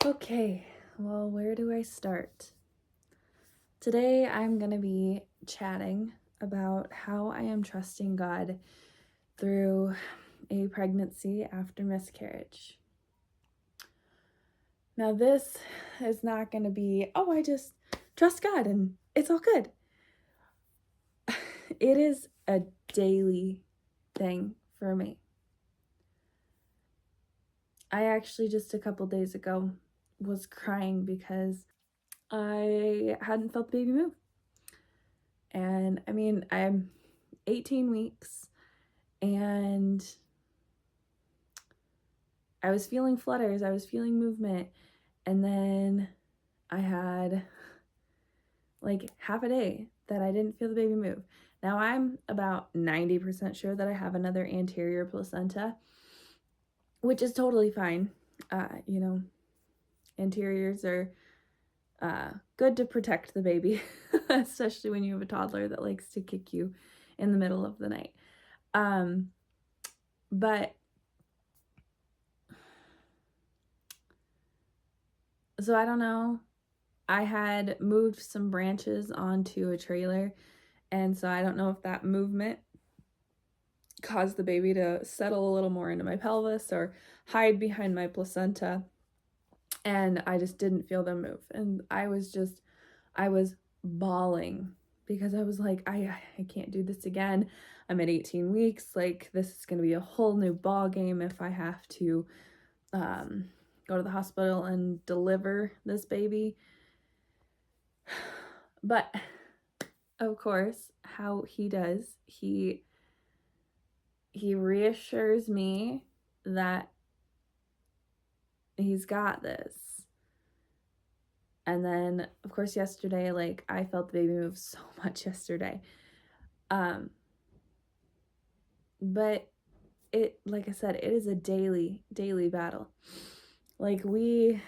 Okay, well, where do I start? Today I'm going to be chatting about how I am trusting God through a pregnancy after miscarriage. Now, this is not going to be, I just trust God and it's all good. It is a daily thing for me. I actually just a couple days ago was crying because I hadn't felt the baby move. And I mean, I'm 18 weeks and I was feeling flutters, I was feeling movement, and then I had like half a day that I didn't feel the baby move. Now I'm about 90% sure that I have another anterior placenta, which is totally fine. Anteriors are good to protect the baby, especially when you have a toddler that likes to kick you in the middle of the night. But so I don't know. I had moved some branches onto a trailer, and so I don't know if that movement caused the baby to settle a little more into my pelvis or hide behind my placenta, and I just didn't feel them move. And I was bawling because I was like, I can't do this again. I'm at 18 weeks. Like, this is going to be a whole new ball game if I have to go to the hospital and deliver this baby. But of course, how he does, he reassures me that he's got this. And then of course yesterday, like, I felt the baby move so much yesterday. But it, like I said, it is a daily battle. Like, when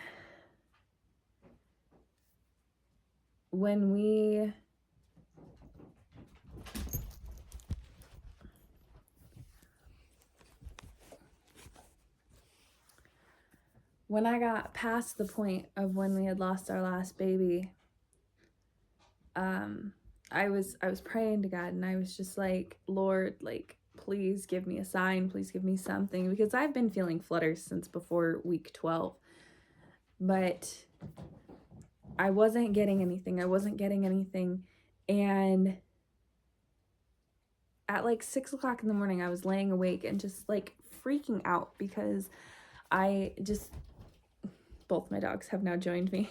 I got past the point of when we had lost our last baby, I was praying to God, and I was just like, Lord, like, please give me a sign, please give me something, because I've been feeling flutters since before week 12. But I wasn't getting anything. And at like 6 o'clock in the morning, I was laying awake and just like freaking out because both my dogs have now joined me.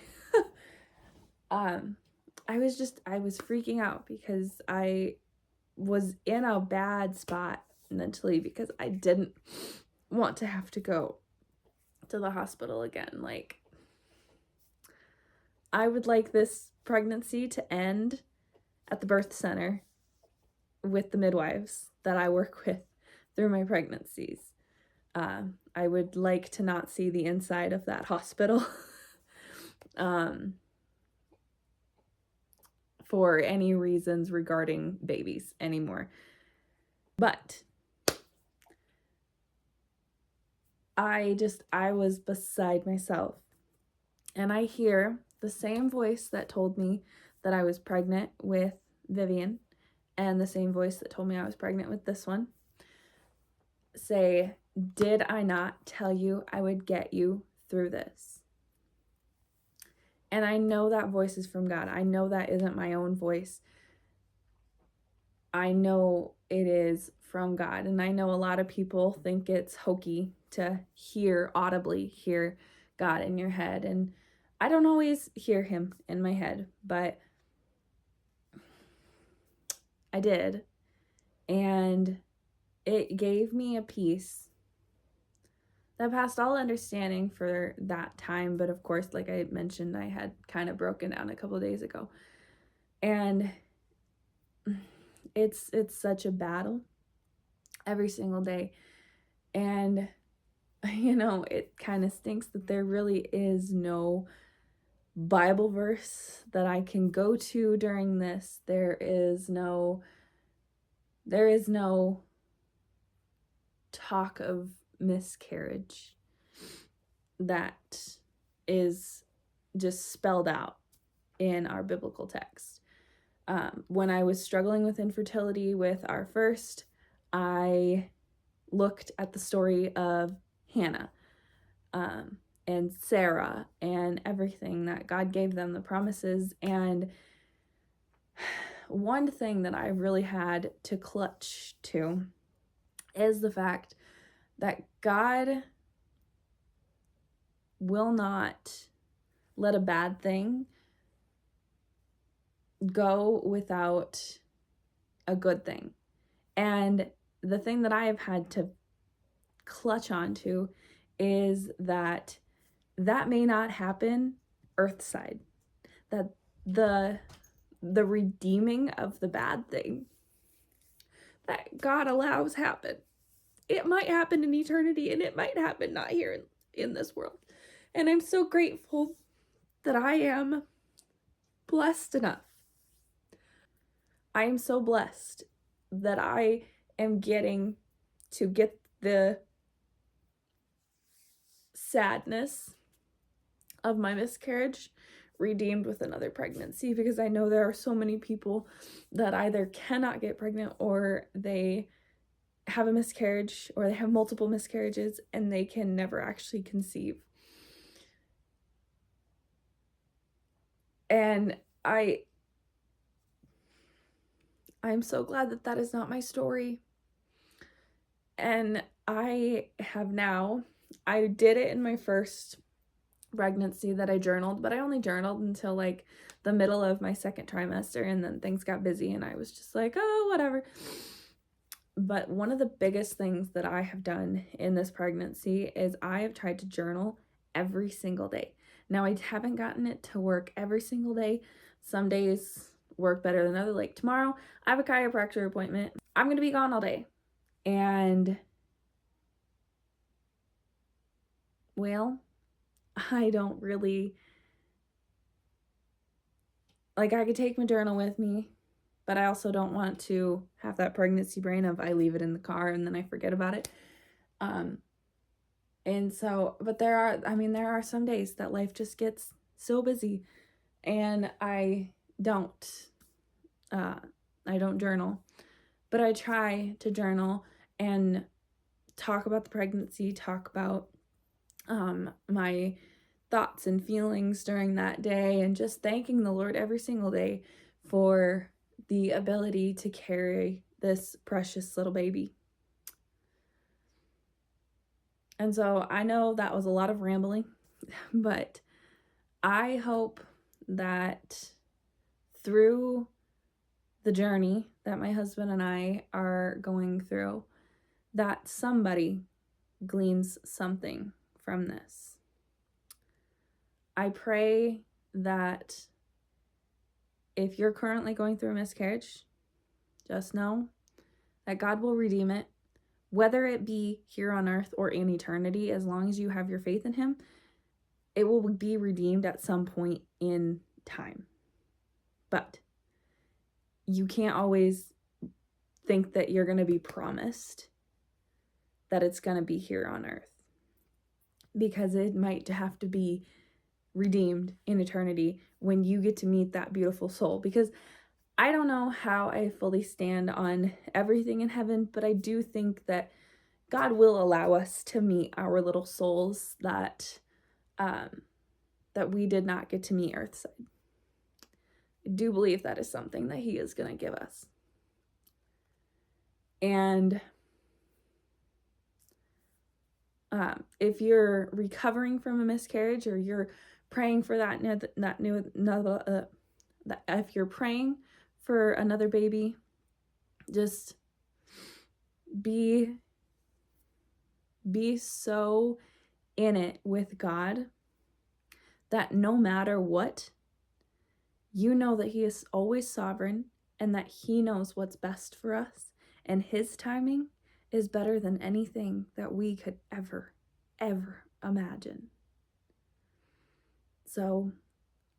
I was freaking out because I was in a bad spot mentally because I didn't want to have to go to the hospital again. Like, I would like this pregnancy to end at the birth center with the midwives that I work with through my pregnancies. I would like to not see the inside of that hospital for any reasons regarding babies anymore. But I was beside myself. And I hear the same voice that told me that I was pregnant with Vivian and the same voice that told me I was pregnant with this one say, did I not tell you I would get you through this? And I know that voice is from God. I know that isn't my own voice. I know it is from God. And I know a lot of people think it's hokey to audibly hear God in your head. And I don't always hear him in my head, but I did. And it gave me a peace that passed all understanding for that time. But of course, like I mentioned, I had kind of broken down a couple of days ago. And it's such a battle every single day. And, it kind of stinks that there really is no Bible verse that I can go to during this. There is no talk of miscarriage that is just spelled out in our biblical text. When I was struggling with infertility with our first, I looked at the story of Hannah and Sarah and everything that God gave them, the promises. And one thing that I really had to clutch to is the fact that God will not let a bad thing go without a good thing. And the thing that I have had to clutch onto is that may not happen earthside. That the redeeming of the bad thing that God allows happen, it might happen in eternity, and it might happen not here in this world. And I'm so grateful that I am blessed enough. I am so blessed that I am getting to get the sadness of my miscarriage redeemed with another pregnancy, because I know there are so many people that either cannot get pregnant, or they have a miscarriage, or they have multiple miscarriages and they can never actually conceive. And I'm so glad that that is not my story. And I did it in my first pregnancy that I journaled, but I only journaled until like the middle of my second trimester, and then things got busy and I was just like, oh, whatever. But one of the biggest things that I have done in this pregnancy is I have tried to journal every single day. Now, I haven't gotten it to work every single day. Some days work better than others. Like tomorrow, I have a chiropractor appointment. I'm going to be gone all day. And, well, I don't really, like, I could take my journal with me, but I also don't want to have that pregnancy brain of I leave it in the car and then I forget about it. And so, but there are some days that life just gets so busy and I don't journal, but I try to journal and talk about the pregnancy, talk about my thoughts and feelings during that day, and just thanking the Lord every single day for the ability to carry this precious little baby. And so I know that was a lot of rambling, but I hope that through the journey that my husband and I are going through, that somebody gleans something from this. I pray that if you're currently going through a miscarriage, just know that God will redeem it, whether it be here on earth or in eternity. As long as you have your faith in Him, it will be redeemed at some point in time. But you can't always think that you're going to be promised that it's going to be here on earth, because it might have to be redeemed in eternity when you get to meet that beautiful soul. Because I don't know how I fully stand on everything in heaven, but I do think that God will allow us to meet our little souls that we did not get to meet earthside. I do believe that is something that He is going to give us. And if you're recovering from a miscarriage, or you're praying for if you're praying for another baby, just be so in it with God that no matter what, you know that He is always sovereign and that He knows what's best for us, and His timing is better than anything that we could ever imagine. So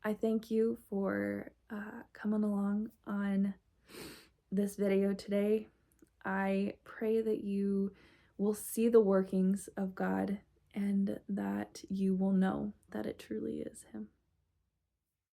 I thank you for coming along on this video today. I pray that you will see the workings of God and that you will know that it truly is Him.